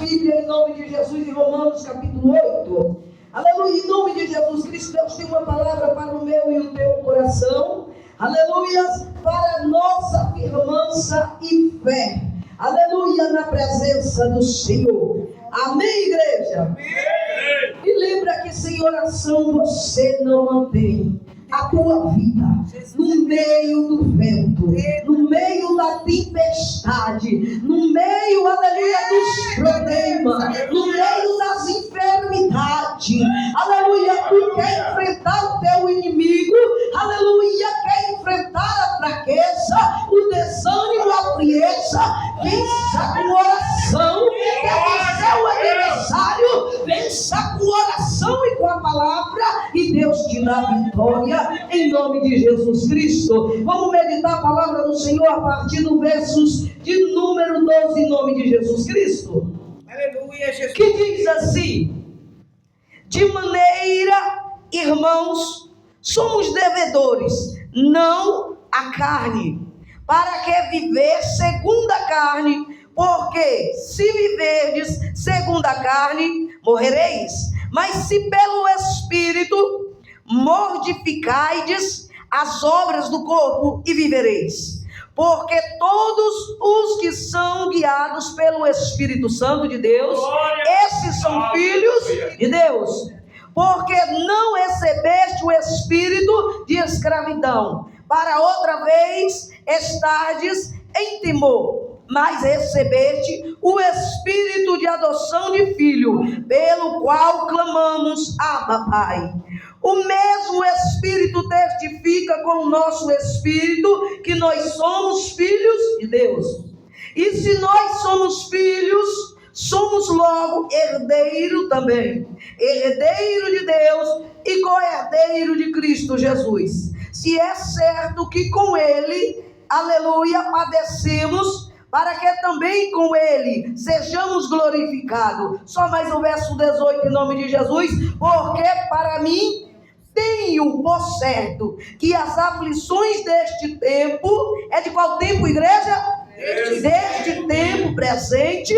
Bíblia em nome de Jesus, em Romanos capítulo 8. Aleluia, em nome de Jesus Cristo, Deus tem uma palavra para o meu e o teu coração. Aleluia, para nossa firmança e fé. Aleluia, na presença do Senhor. Amém, igreja? Amém. E lembra que sem oração você não mantém a tua vida no meio do vento, no meio da tempestade, no meio, aleluia, dos problemas, no meio das enfermidades. Aleluia, tu quer enfrentar o teu inimigo, aleluia, quer enfrentar a fraqueza, o desânimo, a frieza, vença com oração, quer vencer o adversário, vença com oração e com a palavra, e Deus te dá vitória em nome de Jesus Cristo. Vamos meditar a palavra do Senhor a partir do versos de número 12 em nome de Jesus Cristo. Aleluia, Jesus. Que diz assim: de maneira, irmãos, somos devedores, não a carne, para que viver segundo a carne, porque se viverdes segundo a carne, morrereis. Mas se pelo Espírito mortificaides as obras do corpo, e vivereis. Porque todos os que são guiados pelo Espírito Santo de Deus, esses são filhos de Deus. Porque não recebeste o espírito de escravidão, para outra vez estardes em temor, mas recebeste o espírito de adoção de filho, pelo qual clamamos: Abba, Pai. O mesmo Espírito testifica com o nosso espírito que nós somos filhos de Deus. E se nós somos filhos, somos logo herdeiro também, herdeiro de Deus e co-herdeiro de Cristo Jesus. Se é certo que com Ele, aleluia, padecemos, para que também com Ele sejamos glorificados. Só mais o verso 18 em nome de Jesus. Porque para mim tenho por certo que as aflições deste tempo, é de qual tempo, igreja? Deste tempo presente,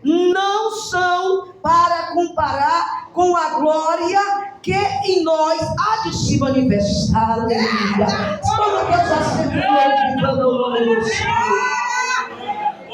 não são para comparar com a glória que em nós há de se manifestar. Aleluia. Como Deus assim glorificando o nome do Senhor.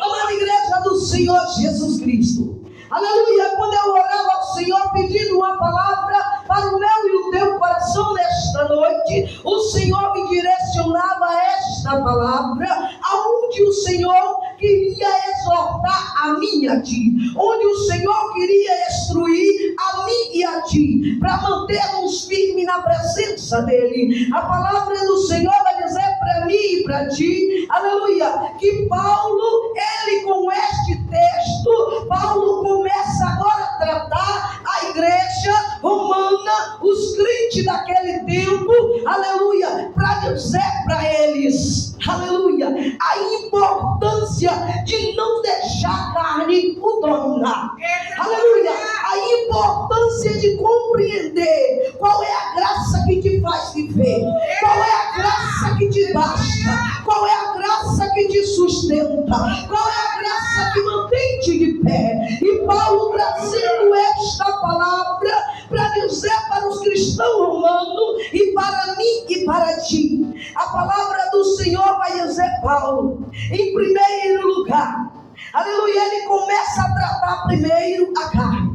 Amada igreja do Senhor Jesus Cristo. Aleluia. Quando eu orava ao Senhor pedindo uma palavra para o meu e o teu coração nesta noite, o Senhor me direcionava esta palavra, aonde o Senhor queria exortar a mim e a ti, onde o Senhor queria instruir a mim e a ti, para mantermos firmes na presença dEle. A palavra do Senhor vai dizer para mim e para ti, aleluia, que Paulo, ele com este texto, Paulo começa agora a tratar a igreja romana, os crentes daquele tempo, aleluia, para dizer para eles, aleluia, a importância de não deixar a carne o dominar, aleluia, a importância de compreender qual é a graça que te faz viver, qual é a graça que te basta, qual é a graça que te sustenta, qual é a graça que mantém-te de pé. E Paulo trazendo esta palavra para dizer para os cristãos romanos e para mim e para ti. A palavra do Senhor vai dizer, Paulo, em primeiro lugar, aleluia, ele começa a tratar primeiro a carne.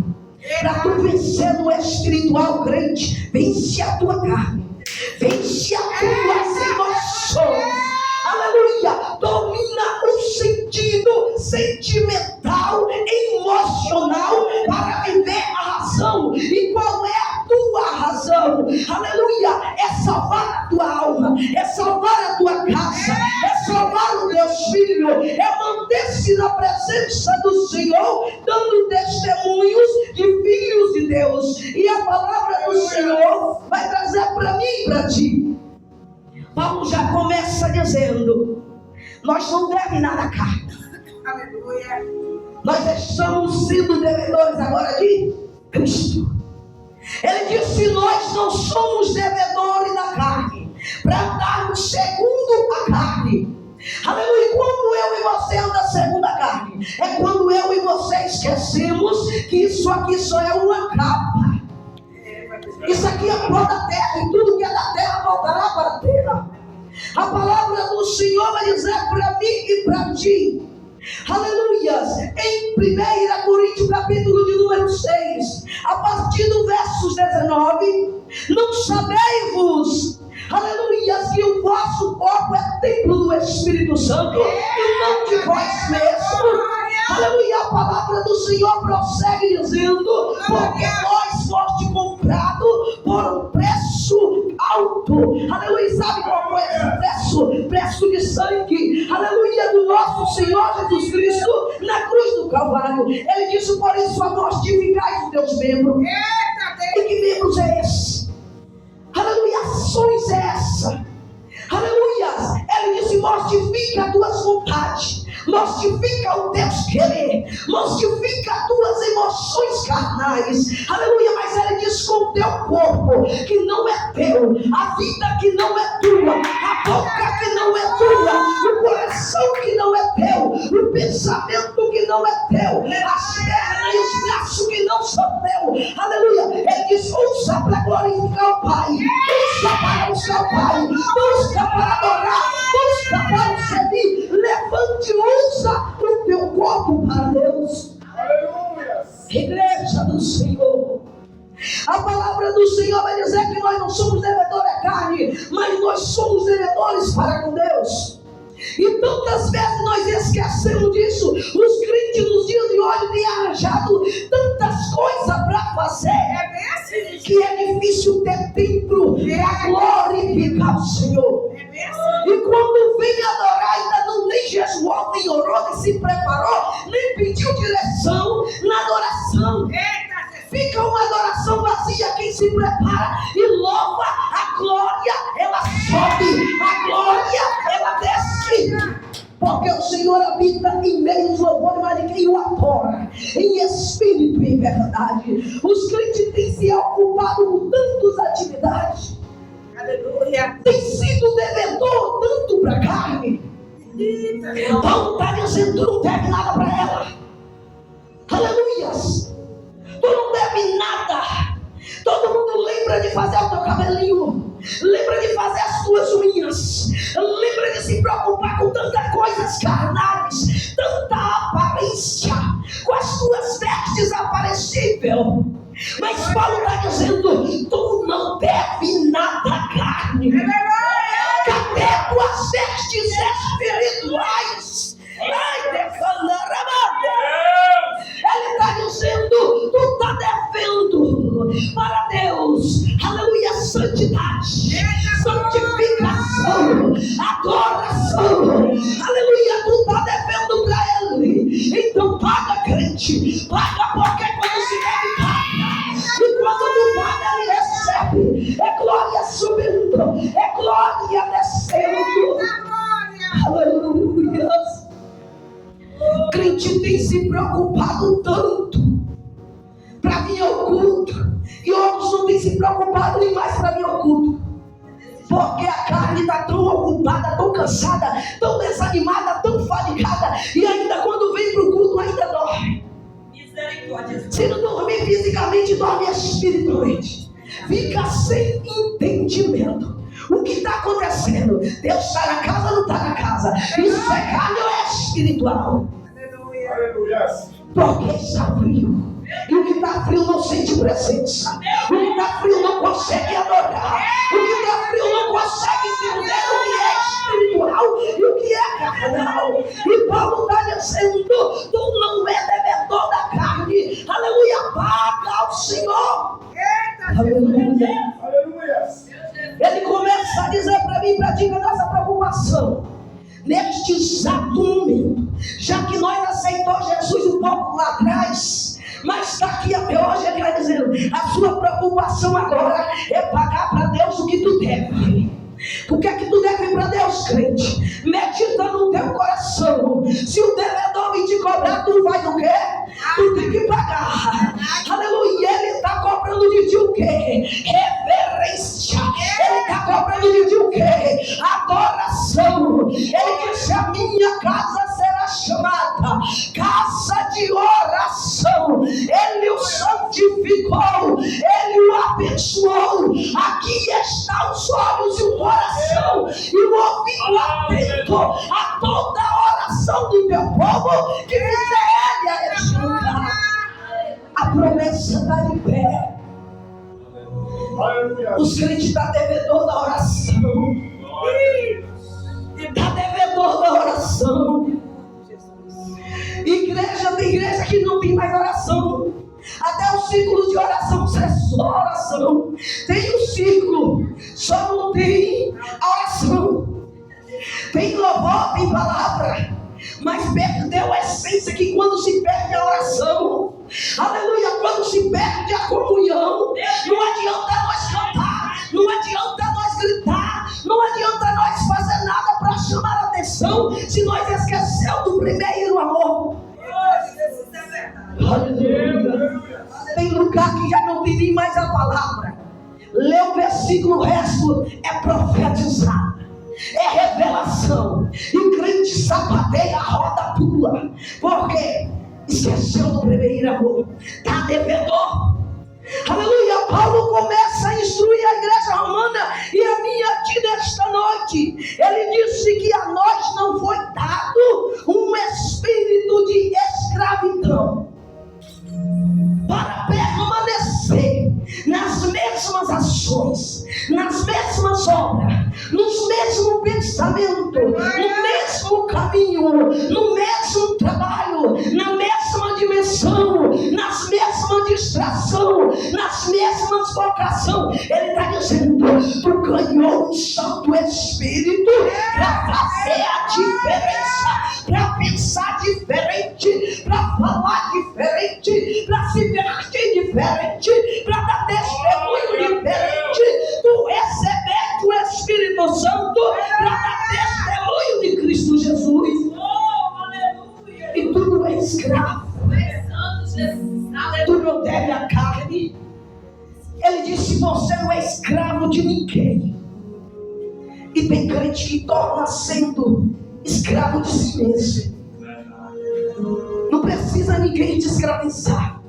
Para tu vencer no espiritual, crente, vence a tua carne, vence as tuas emoções, aleluia, domina o sentido sentimental, emocional, para viver a razão. E qual é a tua razão? Aleluia, é salvar a tua alma, é salvar a tua casa, é salvar os teus filhos, é manter-se na presença do Senhor, dando testemunhos de filhos de Deus. E a palavra do Senhor vai trazer para mim e para ti. Paulo já começa dizendo: nós não devemos nada à carne. Aleluia. Nós estamos sendo devedores agora de Cristo. Ele disse: nós não somos devedores da carne, para darmos segundo a carne. Aleluia. Quando eu e você andam segundo a carne, é quando eu e você esquecemos que isso aqui só é uma capa. Isso aqui é pó da terra, e tudo que é da terra voltará para a terra. A palavra do Senhor vai dizer para mim e para ti, aleluias, em 1 Coríntios capítulo de número 6, a partir do verso 19, não sabei-vos, aleluias, que o vosso corpo é templo do Espírito Santo e não de vós mesmos. Aleluia, a palavra do Senhor prossegue dizendo, porque nós fomos comprados por um preço alto. Aleluia, sabe qual foi esse preço? Preço de sangue, aleluia, do nosso Senhor Jesus Cristo na cruz do Calvário. Ele disse, por isso a mortificai os teus membros. E que membros é esse? Aleluia, ações é essa? Aleluia, ele disse, mortifica as tuas vontades, mortifica o teu querer, mortifica as tuas emoções carnais, aleluia, mas ele diz com o teu corpo que não é teu, a vida que não é tua, a boca que não é tua, o coração que não é teu, o pensamento que não é teu, as pernas e os braços que não são teu, aleluia, ele diz, usa para glorificar o Pai, usa para buscar o Pai, busca para adorar, busca para servir, levante, usa o teu corpo para Deus. Aleluia. Igreja do Senhor, a palavra do Senhor vai dizer que nós não somos devedores da carne, mas nós somos devedores para com Deus. E tantas vezes nós esquecemos disso. Os crentes nos dias de hoje têm arranjado tantas coisas para fazer, que é difícil ter tempo para glorificar o Senhor. E quando vem adorar, ainda não nem jejuou, nem orou, nem se preparou, nem pediu direção na adoração. Fica uma adoração vazia. Quem se prepara e louva, a glória ela sobe, a glória ela desce, porque o Senhor habita em meio aos louvores, mas de quem o adora em espírito e em verdade. Os crentes têm se ocupado com tantas atividades, Aleluia. tem sido devedor tanto para a carne. Então está dizendo, tu não deve nada para ela. Aleluias. Tu não deve nada. Todo mundo lembra de fazer o teu cabelinho, lembra de fazer as tuas unhas, lembra de se preocupar com tantas coisas carnais, tanta aparência, com as tuas vestes aparecíveis. Mas Paulo está dizendo, tu não deve nada à carne. Cadê tuas vestes espirituais? Ai, ele está dizendo, tu está devendo para Deus, aleluia, santidade, santificação, adoração, aleluia, tu está devendo para Ele. Então paga, crente, paga, porque quando se deve paga, e quando tu paga Ele recebe, é glória subindo, é glória descendo, aleluia. O crente tem se preocupado tanto para vir ao culto, e outros não têm se preocupado nem mais para vir ao culto, porque a carne está tão ocupada, tão cansada, tão desanimada, tão fadigada, e ainda quando vem para o culto ainda dorme. Se não dormir fisicamente, dorme espiritualmente, fica sem entendimento. O que está acontecendo? Deus está na casa ou não está na casa? Isso é carne ou é espiritual? Aleluia. Porque está frio. E o que está frio não sente presença. O que está frio não consegue adorar. O que está frio não consegue entender o que é espiritual e o que é carnal. E Paulo está dizendo, tu não é devedor da carne. Aleluia, paga ao Senhor. Aleluia. Aleluia. Ele começa a dizer para mim, para ti, a nossa preocupação neste exato momento, já que nós aceitamos Jesus um pouco lá atrás, mas está aqui até hoje, ele vai dizendo, a sua preocupação agora é pagar para Deus o que tu deve. O que é que tu deve para Deus, crente? Medita no teu coração. Se o devedor vir te cobrar, tu faz o quê? Tu tem que pagar. Aleluia, ele está cobrando de ti o quê? Reverência. Ele está cobrando de ti o quê? Adoração. Ele disse, a minha casa será chamada casa de oração. oração, Ele o santificou, Ele o abençoou. Aqui está os olhos e o coração e o ouvido atento a toda a oração do teu povo que fizer Ele a este lugar. A promessa está de pé. Os crentes estão devedor da oração. Está devedor da oração. Tem igreja que não tem mais oração. Até o círculo de oração cessou a oração. Tem um círculo, só não tem a oração. Tem louvor, tem palavra, mas perdeu a essência, que quando se perde a oração, aleluia, quando se perde a comunhão, não adianta nós cantar, não adianta nós gritar, não adianta nós fazer nada para chamar a atenção, se nós esquecemos do primeiro amor. Aleluia. Tem lugar que já não tem nem mais a palavra. Lê o versículo, o resto é profetizar, é revelação. E o crente sapateia, a roda pula, porque esqueceu do primeiro amor, está devedor. Aleluia. Paulo começa a instruir a igreja romana e a minha aqui nesta noite. Ele disse que a nós não foi dado um espírito de escravidão para permanecer nas mesmas ações, nas mesmas obras, nos mesmos pensamentos, no mesmo caminho, no mesmo trabalho, na mesma dimensão, nas mesmas distrações, nas mesmas vocações. Ele está dizendo: tu ganhou um Santo Espírito para fazer a diferença, para pensar diferente, para falar diferente, para se vestir diferente, para dar testemunho diferente. Tu recebeste o Espírito Santo para dar testemunho de Cristo Jesus. E tu não é escravo, tu não deve a carne. Ele disse: você não é escravo de ninguém. E tem crente que torna sendo escravo de si mesmo. Não precisa ninguém te escravizar.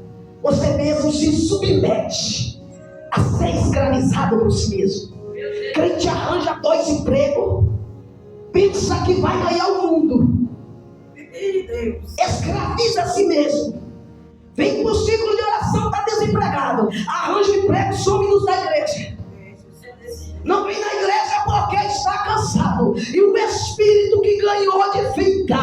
Você mesmo se submete a ser escravizado por si mesmo. Crente arranja 2 empregos, pensa que vai ganhar o mundo, escraviza a si mesmo. Vem para o ciclo de oração, está desempregado, arranja emprego, some-nos da igreja. Não vem na igreja porque está cansado. E o Espírito que ganhou de vida,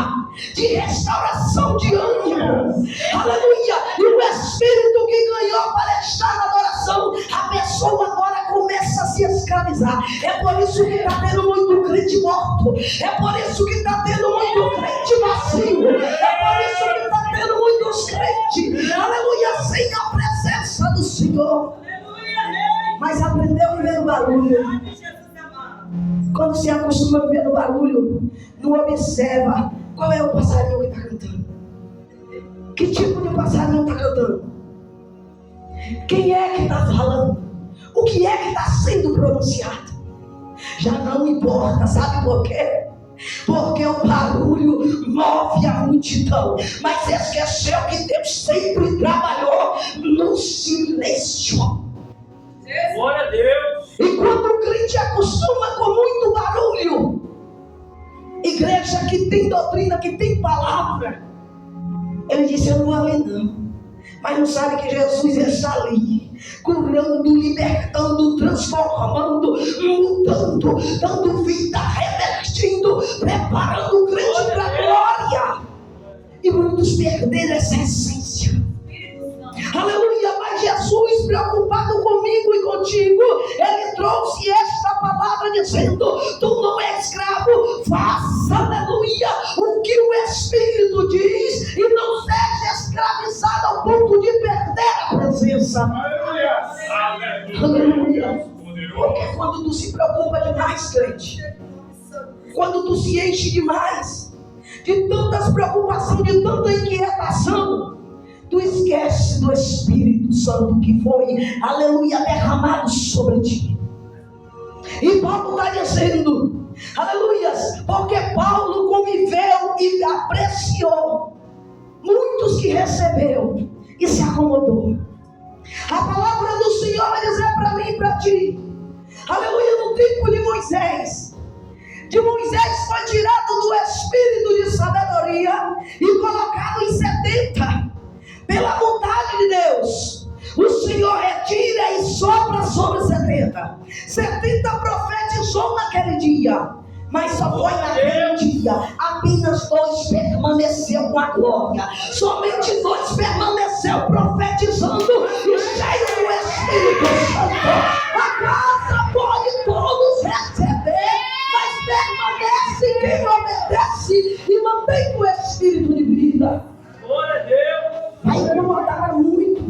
de restauração de ânimo, aleluia, e o Espírito que ganhou para estar na adoração, a pessoa agora começa a se escravizar. É por isso que está tendo muito crente morto, é por isso que está tendo muito crente vazio, é por isso que está tendo muitos crentes, aleluia, sem a presença do Senhor. Mas aprendeu a viver no barulho. Quando se acostuma a viver no barulho, não observa qual é o passarinho que está cantando. Que tipo de passarinho está cantando? Quem é que está falando? O que é que está sendo pronunciado? Já não importa, sabe por quê? Porque o barulho move a multidão, mas esqueceu que Deus sempre trabalhou no silêncio. Glória a Deus. E quando o crente acostuma com muito barulho, igreja que tem doutrina, que tem palavra, ele disse: eu não vou além não. Mas não sabe que Jesus está ali, curando, libertando, transformando, mudando, dando vida, revertindo, preparando o crente para a glória. E muitos perderam essa essência. Aleluia, mas Jesus, preocupado comigo e contigo, Ele trouxe esta palavra dizendo: tu não és escravo, faça, aleluia, o que o Espírito diz e não seja escravizado ao ponto de perder a presença. Aleluia. Aleluia. Porque quando tu se preocupa demais, crente, quando tu se enche demais de tantas preocupações, de tanta inquietação, tu esquece do Espírito Santo que foi, aleluia, derramado sobre ti. E Paulo está dizendo, aleluia, porque Paulo conviveu e apreciou muitos que recebeu e se acomodou. A palavra do Senhor vai dizer para mim e para ti, aleluia, no tempo de Moisés foi tirado do espírito de sabedoria e colocado em 70, pela vontade de Deus. O Senhor retira e sopra sobre 70. 70 profetizou naquele dia, mas só foi naquele dia. Apenas 2 permaneceu com a glória. Somente 2 permaneceu profetizando e cheio do Espírito Santo. A casa pode todos receber, mas permanece quem obedece e mantém o Espírito de vida. Glória a Deus. Vai incomodar muito,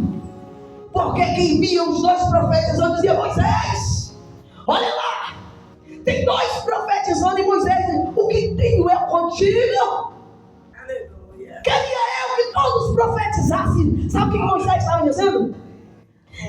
porque quem via os 2 profetizando dizia: Moisés, olha lá, tem 2 profetizando, e Moisés diz: o que tenho eu contigo? Aleluia. Queria eu que todos profetizassem. Sabe o que Moisés estava dizendo?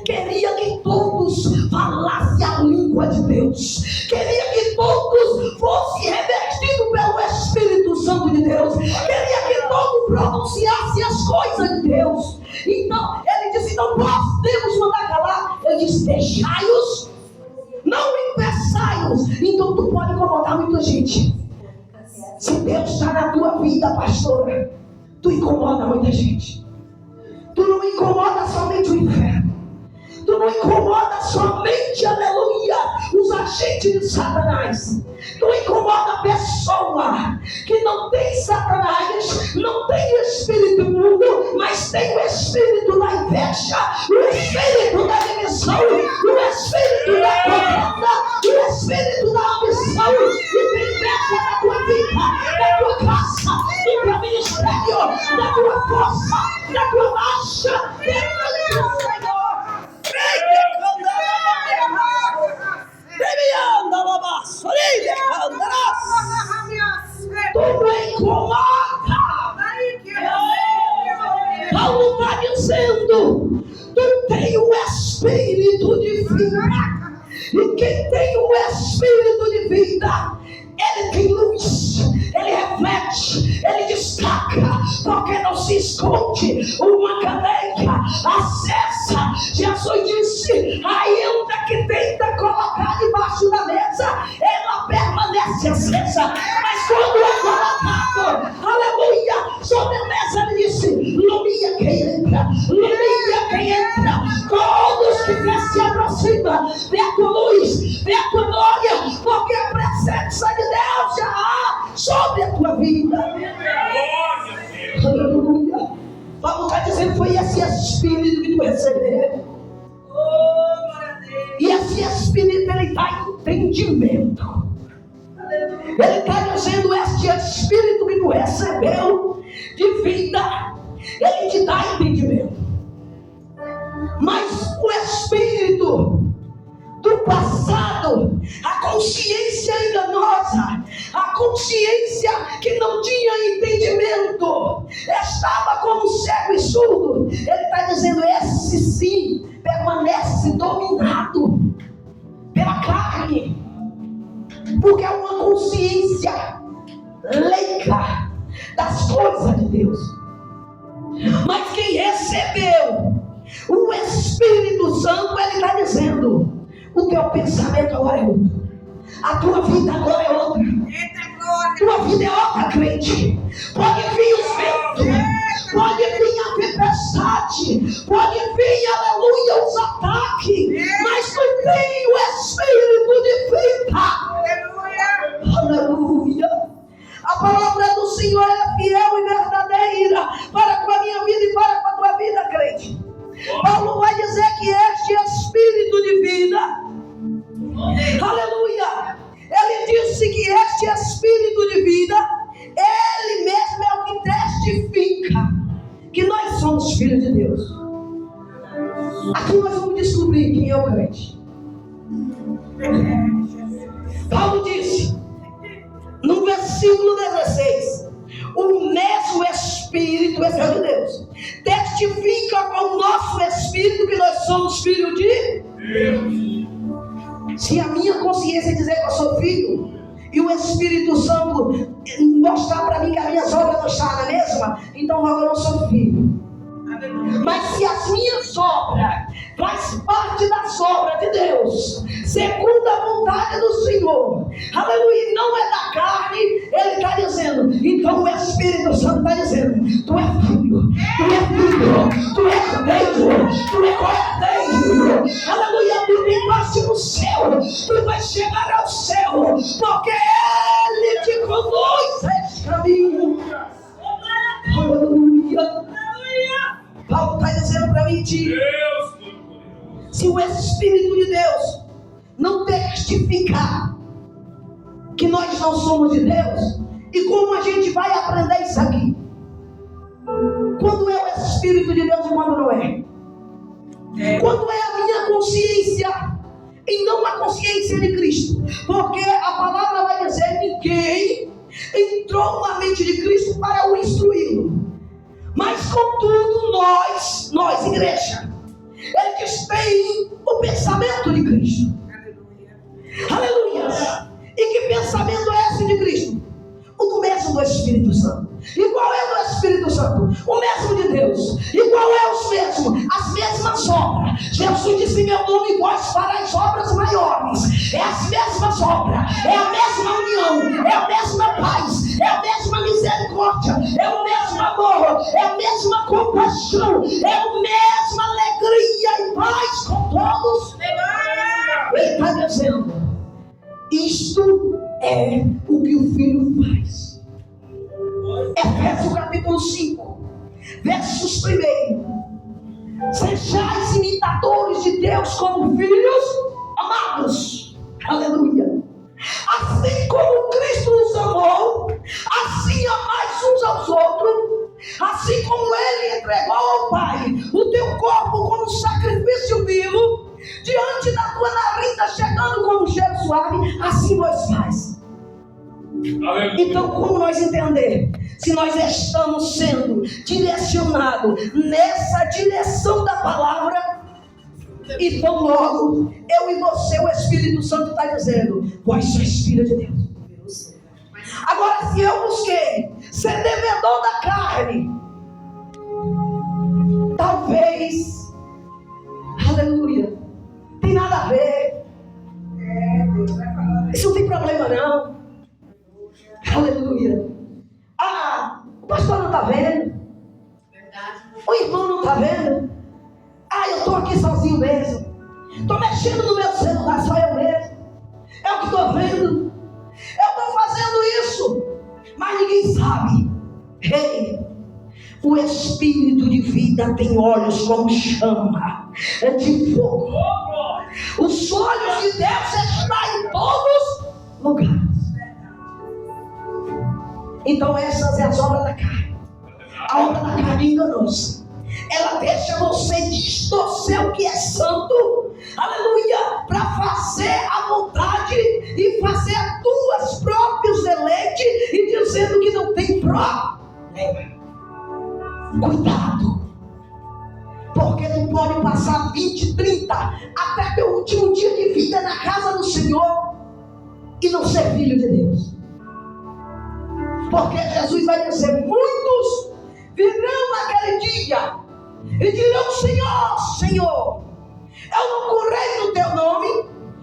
Queria que todos falassem a língua de Deus. Queria que todos fossem revestidos pelo Espírito Santo de Deus. Queria que todos pronunciassem as coisas de Deus. Então, ele disse: não podemos mandar calar. Ele disse: deixai-os, não impeçai-os. Então tu pode incomodar muita gente. Se Deus está na tua vida, pastora, tu incomoda muita gente. Tu não incomoda somente o inferno. Tu não incomoda somente, aleluia, os agentes de Satanás. Tu incomoda a pessoa que não tem Satanás, não tem espírito imundo, mas tem o espírito da inveja, o espírito da divisão, o espírito da contenda, o espírito da ambição, e tem inveja da tua vida, da tua casa, do teu ministério, da tua força, da tua marcha, dentro do Senhor. Tu me incomoda. Paulo está dizendo: tu tem o espírito de vida, e quem tem o espírito de vida, ele tem luz, ele reflete, ele destaca, porque não se esconde uma cadeia acessa. Jesus disse: ainda que tenta colocar debaixo da mesa, ela permanece acesa, mas quando é colocado, aleluia, sobre a mesa, ele disse: ilumina quem entra, ilumina quem entra. Todos que se aproximam, vê a tua luz, vê a tua glória, porque a presença de Deus já há sobre a tua vida. Aleluia. Paulo está dizendo: foi esse espírito que tu recebeu. E esse espírito, ele dá entendimento. Ele está dizendo: este espírito que tu recebeu de vida, ele te dá entendimento. Mas o espírito do passado, a consciência enganosa, a consciência que não tinha entendimento, estava como cego e surdo. Ele está dizendo: esse sim permanece dominado pela carne, porque é uma consciência leiga das coisas de Deus. Mas quem recebeu o Espírito Santo, ele está dizendo: o teu pensamento agora é outro, a tua vida agora é outra, tua vida é outra, crente. Pode vir os ventos, pode vir a tempestade, pode vir, aleluia, os ataques, mas tu tem o Espírito de vida. Aleluia. A palavra do Senhor é fiel e verdadeira para com a minha vida e para com a tua vida, crente. Paulo vai dizer que este espírito de vida, aleluia, ele disse que este espírito de vida, ele mesmo é o que testifica que nós somos filhos de Deus. Aqui nós vamos descobrir quem é o crente. Paulo disse no versículo 16: o mesmo Espírito, esse é de Deus, testifica com o nosso Espírito que nós somos filhos de Deus. Se a minha consciência dizer que eu sou filho, e o Espírito Santo mostrar para mim que as minhas obras não estão na mesma, então logo eu não sou filho. Mas se as minhas obras faz parte das obras de Deus, segundo a vontade do Senhor, aleluia, não é da carne, Ele está dizendo, então o Espírito Santo está dizendo, tu é filho, tu é cordeiro, tu é cordeiro, aleluia, tu entraste no céu, tu vais chegar ao céu, porque Ele te conduz a esse caminho. Aleluia. Paulo está dizendo para mim, se o Espírito de Deus não testificar que nós não somos de Deus, e como a gente vai aprender isso aqui? Quando é o Espírito de Deus e quando não é? Quando é a minha consciência e não a consciência de Cristo? Porque a palavra vai dizer, ninguém entrou na mente de Cristo para o instruí-lo. Mas contudo, nós, igreja, eles têm o pensamento de Cristo. Aleluia. E que pensamento é esse de Cristo? O do mesmo do Espírito Santo. E qual é do Espírito Santo? O mesmo de Deus. E qual é os mesmos? As mesmas obras. Jesus disse, meu nome vós farais obras maiores. É as mesmas obras. É a mesma união. É a mesma paz. É a mesma misericórdia. É o mesmo amor. É a mesma compaixão. É a mesma alegria e paz com todos. Ele está dizendo, isto é o que o Filho faz. Efésios capítulo 5, versos 1. Sejais imitadores de Deus como filhos amados. Aleluia. Assim como Cristo nos amou, assim amais uns aos outros. Assim como Ele entregou ao Pai o teu corpo como sacrifício vivo, diante da tua narina, chegando como um cheiro suave, assim vos faz. Então, como nós entender? Se nós estamos sendo direcionados nessa direção da palavra, então logo, eu e você, o Espírito Santo está dizendo, vós sois filho de Deus. Agora, se eu busquei ser devedor da carne, talvez, aleluia, tem nada a ver. Isso não tem problema não. Aleluia. Ah, o pastor não está vendo. O irmão não está vendo. Ah, eu estou aqui sozinho mesmo. Estou mexendo no meu celular, só eu mesmo. É o que estou vendo. Eu estou fazendo isso, mas ninguém sabe. Ei, o Espírito de vida tem olhos como chama de fogo. Os olhos de Deus estão em todos os lugares. Então essas são as obras da carne. A obra da carne é enganosa. Ela deixa você distorcer o que é santo, aleluia, para fazer a vontade e fazer as tuas próprios deleites e dizendo que não tem problema. Cuidado, porque não pode passar 20, 30 até teu último dia de vida na casa do Senhor e não ser filho de Deus. Porque Jesus vai dizer, muitos virão naquele dia e dirão, Senhor, Senhor, eu não curei no teu nome,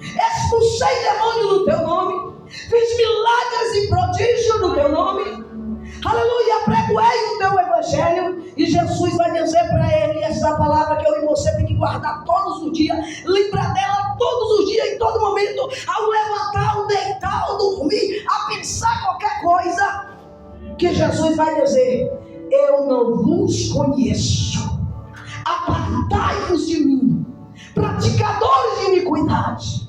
expulsei demônio no teu nome, fiz milagres e prodígios no teu nome, aleluia, pregoei o teu evangelho. E Jesus vai dizer para ele essa palavra que eu e você tem que guardar todos os dias, lembrar dela todos os dias, em todo momento, ao levantar, ao deitar, ao dormir, a pensar qualquer coisa, que Jesus vai dizer, eu não vos conheço, apartai-vos de mim, praticadores de iniquidade.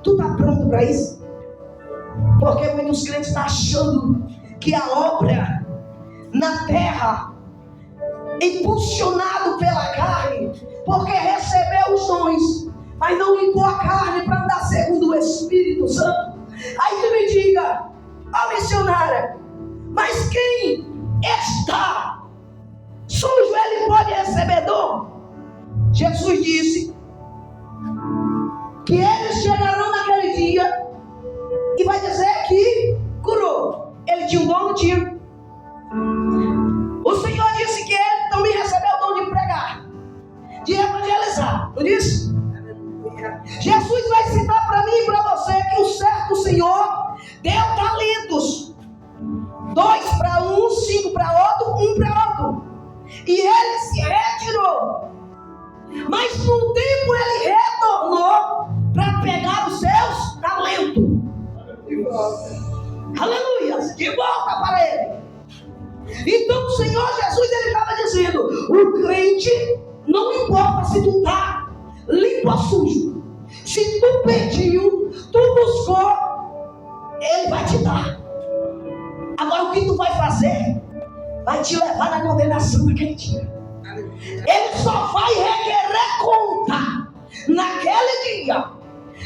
Tu está pronto para isso? Porque muitos crentes estão achando que a obra na terra, impulsionado pela carne, porque recebeu os dons, mas não limpou a carne para andar segundo o Espírito Santo. Aí tu me diga, a missionária, mas quem está sujo, ele pode receber dom? Jesus disse que eles chegarão naquele dia e vai dizer que disse? Aleluia. Jesus vai citar para mim e para você que o certo Senhor deu talentos. 2 para um, 5 para outro, 1 para outro. E ele se retirou. Mas no tempo ele retornou para pegar os seus talentos. De volta. Aleluia! De volta para ele. Então o Senhor Jesus, ele estava dizendo: o crente, não importa se tu está limpo ou sujo, se tu pediu, tu buscou, ele vai te dar. Agora o que tu vai fazer? Vai te levar na condenação naquele dia. Ele só vai requerer conta naquele dia.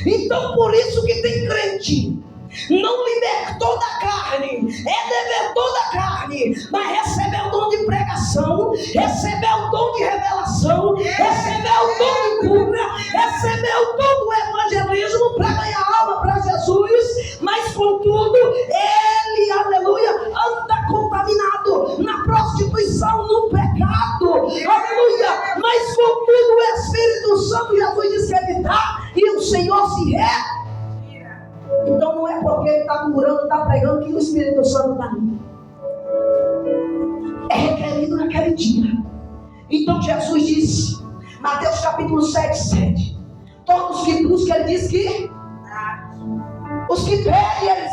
Então por isso que tem crente, não libertou da carne, é devedor da carne, mas recebeu o dom de pregação, recebeu o dom de revelação, recebeu o dom de cura, recebeu o dom do evangelismo para ganhar alma para Jesus, mas contudo ele, aleluia, anda contaminado na prostituição, no pecado, aleluia, mas contudo o Espírito Santo, Jesus disse que ele dá e o Senhor se retira. Então não é porque ele está curando, está pregando que o Espírito Santo está ali. É requerido naquele dia. Então Jesus disse, Mateus capítulo 7. Todos que buscam, ele diz que os que pedem, eles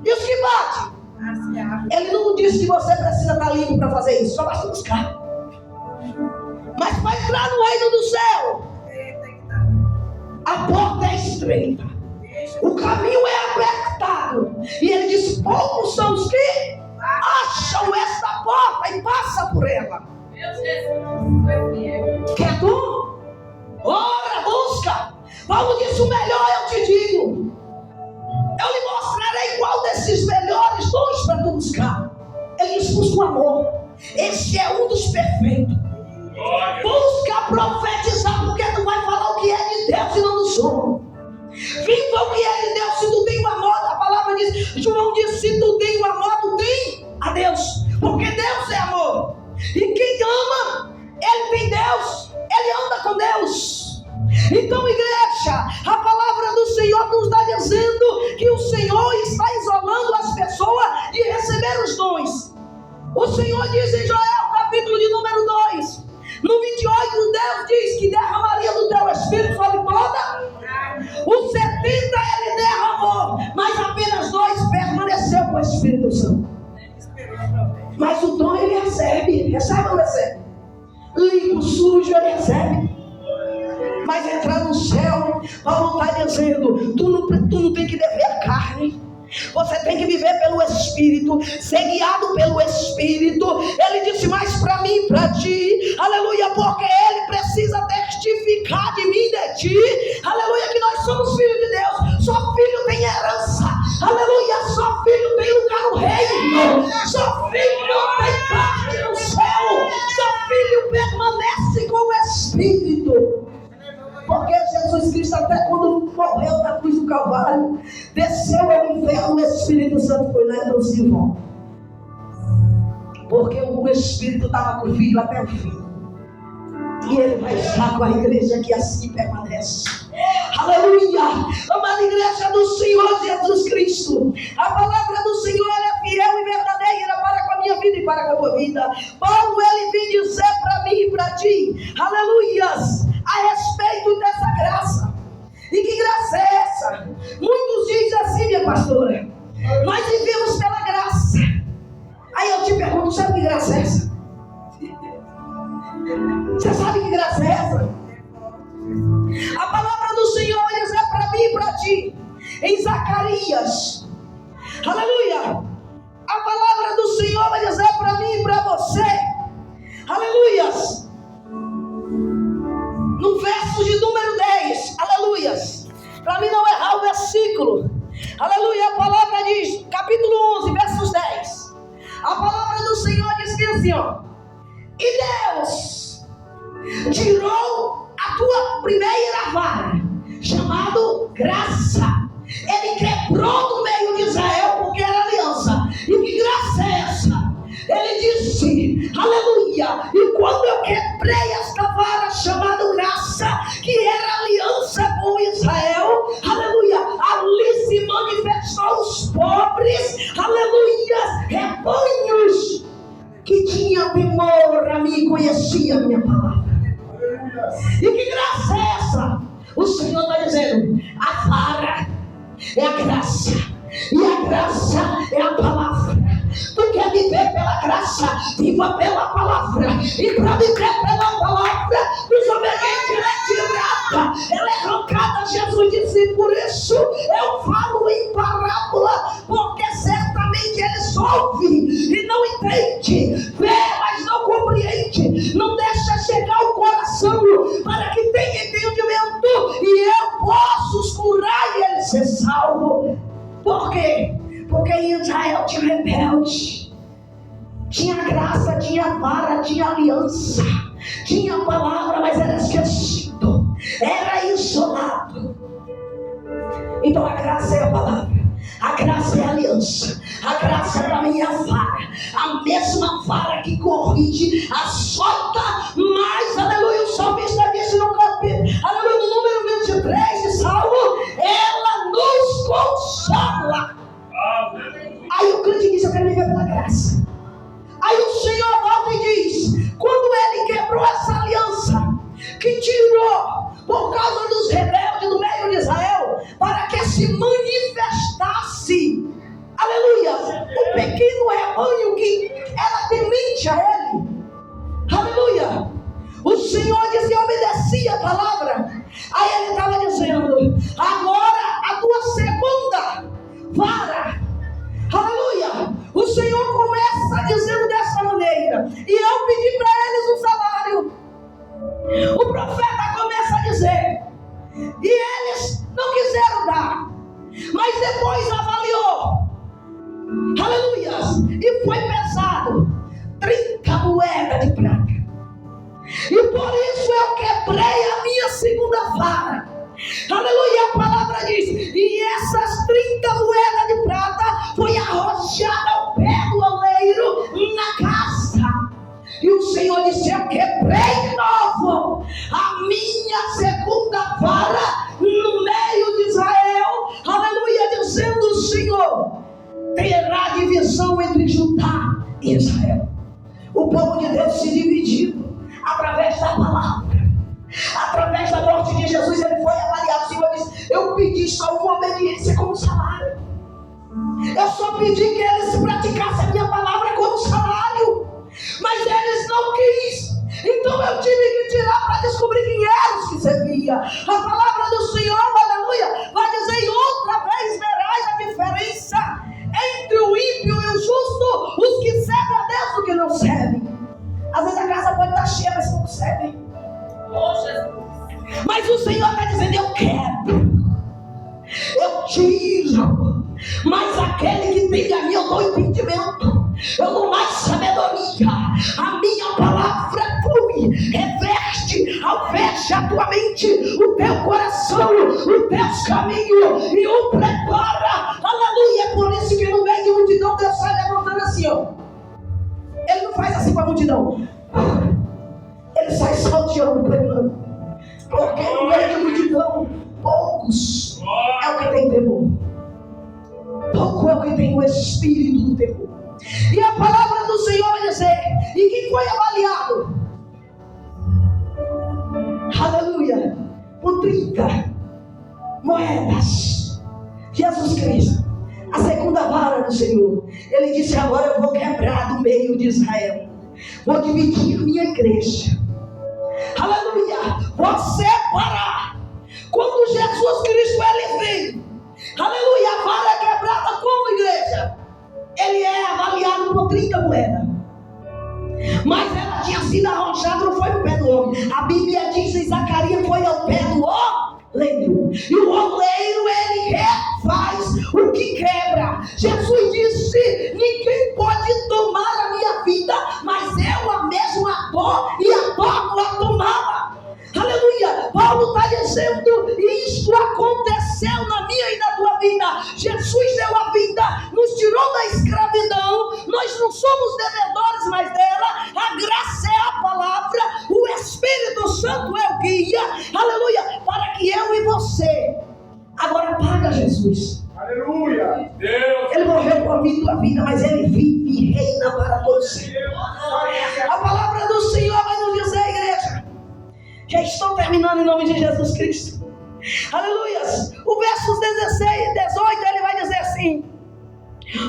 e os que batem. Ele não disse que você precisa estar limpo para fazer isso, só basta buscar. Mas para entrar no reino do céu, a porta é estreita, o caminho é apertado, e ele diz: poucos são os que acham essa porta e passam por ela. Quer tu? Ora, busca. Paulo disse: o melhor eu te digo, eu lhe mostrarei qual desses melhores dons para tu buscar. Ele diz: busca o amor, esse é um dos perfeitos. Busca profetizar, porque tu vai falar o que é de Deus e não do som. Viva o que é de Deus. Se tu tem o amor, a palavra diz, João diz: se tu tem o amor, tu tem a Deus, porque Deus é amor, e quem ama, ele tem Deus, ele anda com Deus. Então, igreja, a palavra do Senhor nos está dizendo que o Senhor está isolando as pessoas de receber os dons. O Senhor diz em Joel, capítulo de número 2, no 28, Deus diz que derramaria do teu Espírito sobre toda. Os 70 ele derramou, mas apenas 2 permaneceu com o Espírito Santo. Mas o dom ele recebe ou não recebe? Limpo, sujo, ele recebe. Mas entrar no céu, Paulo está dizendo: tu não tem que dever carne. Você tem que viver pelo Espírito, ser guiado pelo Espírito. Ele disse: mas para mim e para ti, aleluia, porque ele precisa testificar de mim e de ti, aleluia, que nós somos filhos de Deus. Só filho tem herança, aleluia, só filho tem lugar no reino, só filho tem parte no céu, só filho permanece com o Espírito. Porque Jesus Cristo, até quando morreu na cruz do Calvário, desceu ao inferno, o Espírito Santo foi lá e trouxe de volta. Porque o Espírito estava com o Filho até o fim. E ele vai estar com a igreja que assim permanece. Aleluia! Amada igreja do Senhor Jesus Cristo, a palavra do Senhor é fiel e verdadeira para com a minha vida e para com a tua vida. Paulo, ele vem dizer para mim e para ti, aleluias, a respeito dessa graça. E que graça é essa? Muitos dizem assim, minha pastora, nós vivemos pela graça. Aí eu te pergunto: sabe que graça é essa? Você sabe que graça é essa? A palavra do Senhor vai dizer para mim e para ti, em Zacarias, aleluia, a palavra do Senhor vai dizer para mim e para você, aleluias, no verso de número 10, aleluias, para mim não errar o versículo, aleluia, a palavra diz, capítulo 11, versos 10, a palavra do Senhor diz que assim, ó: e Deus tirou a tua primeira vara, chamado graça. Ele quebrou no meio de Israel, porque era aliança. E que graça é essa? Ele disse, aleluia, e quando eu quebrei esta vara chamada graça, obedecia a minha palavra. E que graça é essa? O Senhor está dizendo: a vara é a graça, e a graça é a palavra. Tu quer viver pela graça, viva pela palavra. E para viver pela palavra, desobediente é tirada, ela é arrancada. Jesus disse: por isso eu falo em parábola, porque certamente eles ouvem e não entendem, vê, mas não compreende, não deixa chegar o coração para que tenha entendimento e eu posso curar e ele ser salvo. Por quê? Porque em Israel tinha rebelde, tinha graça, tinha vara, tinha aliança, tinha palavra, mas era esquecido, era isolado. Então a graça é a palavra, a graça é a aliança, a graça é também a vara, a mesma vara que corrige, açota, mas, aleluia, o salmista disse no capítulo, aleluia, no número 23 de Salmo, ela nos consola. Aí o crente diz: eu quero viver pela graça. Aí o Senhor volta e diz: quando ele quebrou essa aliança, que tirou por causa dos rebeldes do meio de Israel, para que se manifestasse, aleluia, o pequeno rebanho que era temente a ele, aleluia, o Senhor dizia: obedecia a palavra. Aí ele estava dizendo: agora a tua segunda vara, aleluia, o Senhor começa dizendo dessa maneira, e eu pedi para eles um salário. O profeta começa a dizer, e eles não quiseram dar, mas depois avaliou, aleluia, e foi pesado 30 moedas de prata. E por isso eu quebrei a minha segunda vara. Aleluia, a palavra diz: e essas 30 moedas de prata foi arrojada ao pé do oleiro na casa. E o Senhor disse: eu quebrei de novo a minha segunda vara no meio de Israel. Aleluia, dizendo o Senhor: terá divisão entre Judá e Israel. O povo de Deus se dividiu através da palavra. Através da morte de Jesus, ele foi avaliado. O Senhor disse: eu pedi só uma obediência como salário. Eu só pedi que eles praticassem a minha palavra como salário, mas eles não quis. Então eu tive que tirar para descobrir quem eram os que servia. A palavra do Senhor, aleluia, vai dizer: e outra vez verás a diferença entre o ímpio e o justo, os que servem a Deus e os que não servem. Às vezes a casa pode estar cheia, mas não servem. Mas o Senhor está dizendo: eu quero, eu tiro, mas aquele que tem a mim eu dou entendimento, eu dou mais sabedoria. A minha palavra flui, reveste, alveste a tua mente, o teu coração, os teus caminhos e o prepara. Aleluia. É por isso que no meio de multidão Deus sai levantando assim, ó. Ele não faz assim com a multidão, ele sai salteando, pregando. Porque no meio de multidão, poucos é o que tem temor. Pouco é o que tem o espírito do temor. E a palavra do Senhor vai dizer: e quem foi avaliado? Aleluia, por 30 moedas, Jesus Cristo, a segunda vara do Senhor. Ele disse: agora eu vou quebrar do meio de Israel, vou dividir minha igreja, aleluia, vou separar. Quando Jesus Cristo ele vem, aleluia, a vara é quebrada como igreja, ele é avaliado por 30 moedas, mas ela tinha sido arrojada, não foi no pé do homem. A Bíblia diz em Zacarias: foi ao pé do oleiro, e o oleiro ele refaz o que quebra. Jesus disse: ninguém pode tomar a minha vida, mas eu a mesma dou e a torno a tomá-la. Aleluia. Paulo está dizendo: isto aconteceu na minha e na tua vida. Jesus deu a vida, nos tirou da escravidão. Nós não somos devedores mais dela. A graça é a palavra, o Espírito Santo é o guia, aleluia, para que eu e você agora paga Jesus. Aleluia. Deus. Ele morreu por mim e tua vida, mas ele vive e reina para todos sempre. A palavra do Senhor vai nos dizer terminando em nome de Jesus Cristo. Aleluias. O verso 16, 18, ele vai dizer assim: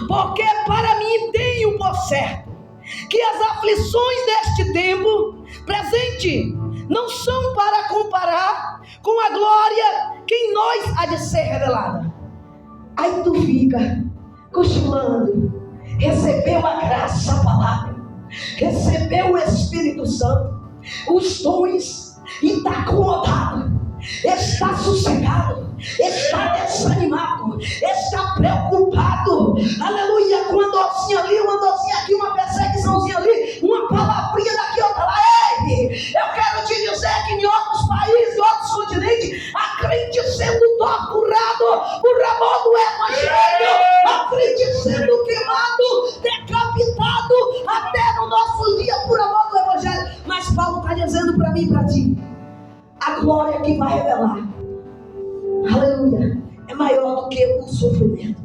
porque para mim tenho por certo que as aflições deste tempo presente não são para comparar com a glória que em nós há de ser revelada. Aí tu fica cochilando. Recebeu a graça, a palavra, recebeu o Espírito Santo, os dons, e está acomodado, está sossegado, está desanimado, está preocupado, aleluia, com uma dorzinha ali, uma dorzinha aqui, uma perseguiçãozinha ali, uma palavrinha daqui, outra lá. Ei, eu quero te dizer que em outros países, em outros continentes, a crente sendo torturado por amor do evangelho, a crente sendo queimado, decapitado, até no nosso dia por amor do evangelho. Mas Paulo está dizendo para mim e para ti, a glória que vai revelar, aleluia, é maior do que o sofrimento.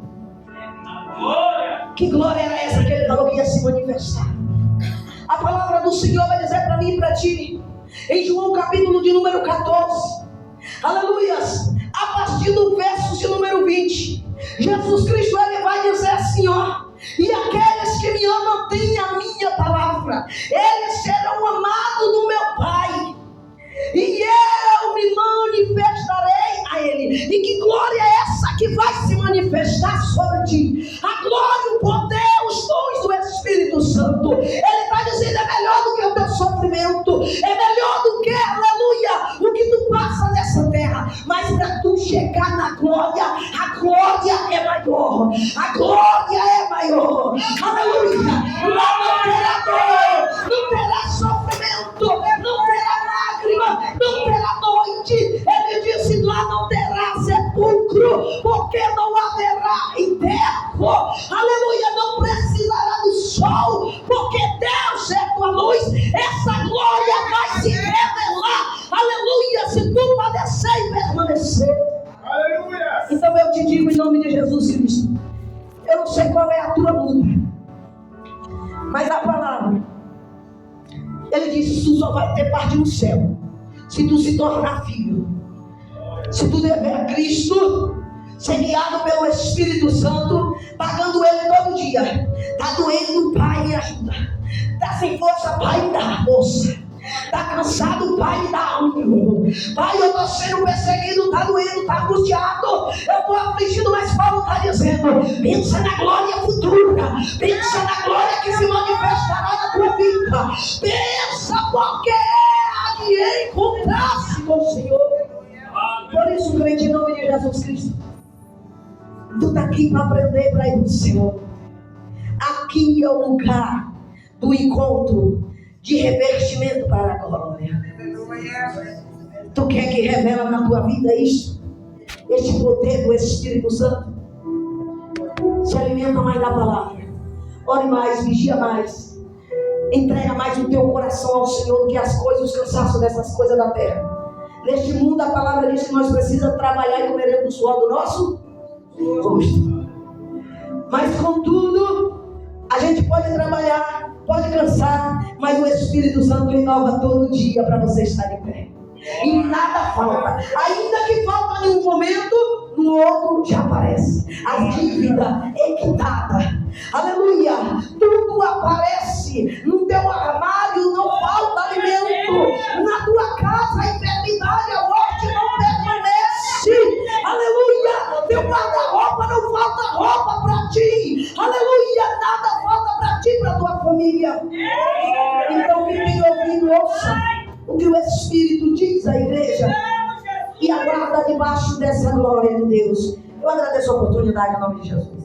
Que glória era essa que ele falou que ia se manifestar? A palavra do Senhor vai dizer para mim e para ti, em João capítulo de número 14, aleluias, a partir do verso de número 20, Jesus Cristo, ele vai dizer assim, ó: e aqueles que me amam têm a minha palavra, eles serão amados do meu Pai, e eu me manifestarei a ele. E que glória é essa que vai se manifestar sobre ti? A glória, o poder, os dons do Espírito Santo. Ele está dizendo, é melhor do que o teu sofrimento, é melhor do que, aleluia, o que tu passa nessa terra. Mas para tu chegar na glória, a glória é maior, a glória é maior, aleluia. Lá não terá dor, não terá sofrimento, não terá lágrima, não terá noite. Ele disse, lá não terá sepulcro, porque não haverá enterro, aleluia. Não precisará do sol, porque Deus é tua luz. Essa glória vai se revelar, aleluia, se tu padecer e permanecer. Aleluia. Então eu te digo em nome de Jesus Cristo, eu não sei qual é a tua luta, mas a palavra, ele disse, tu só vai ter parte no céu se tu se tornar filho, se tu dever a Cristo, ser guiado pelo Espírito Santo, pagando ele todo dia. Tá doendo, Pai, me ajuda. Tá sem força, Pai, me dá força. Tá cansado, Pai, me dá ânimo. Pai, eu tô sendo perseguido, tá doendo, tá angustiado, eu tô afligido, mas Paulo tá dizendo, pensa na glória futura, pensa na glória que se manifestará na tua vida. Pensa, porque há de encontrar-se com o Senhor. Por isso, crente, em nome de Jesus Cristo, tu está aqui para aprender para ir para o Senhor. Aqui é o lugar do encontro de revestimento para a glória. Tu quer que revela na tua vida isso? Este poder do Espírito Santo? Se alimenta mais da palavra. Ore mais, vigia mais. Entrega mais o teu coração ao Senhor do que as coisas, os cansaços dessas coisas da terra. Neste mundo a palavra diz que nós precisamos trabalhar e comeremos do suor do nosso rosto. Mas contudo, a gente pode trabalhar, pode cansar, mas o Espírito Santo renova todo dia para você estar de pé. E nada falta. Ainda que falta em um momento, no outro já aparece. A dívida é quitada. Aleluia. Tudo aparece. No teu armário não falta alimento. Na tua casa a enfermidade, a morte não permanece. Aleluia. Teu guarda-roupa não falta roupa para ti. Aleluia. Nada falta para ti, para tua família. Então quem tem ouvido, ouça o que o Espírito diz à igreja e aguarda debaixo dessa glória de Deus. Eu agradeço a oportunidade em nome de Jesus.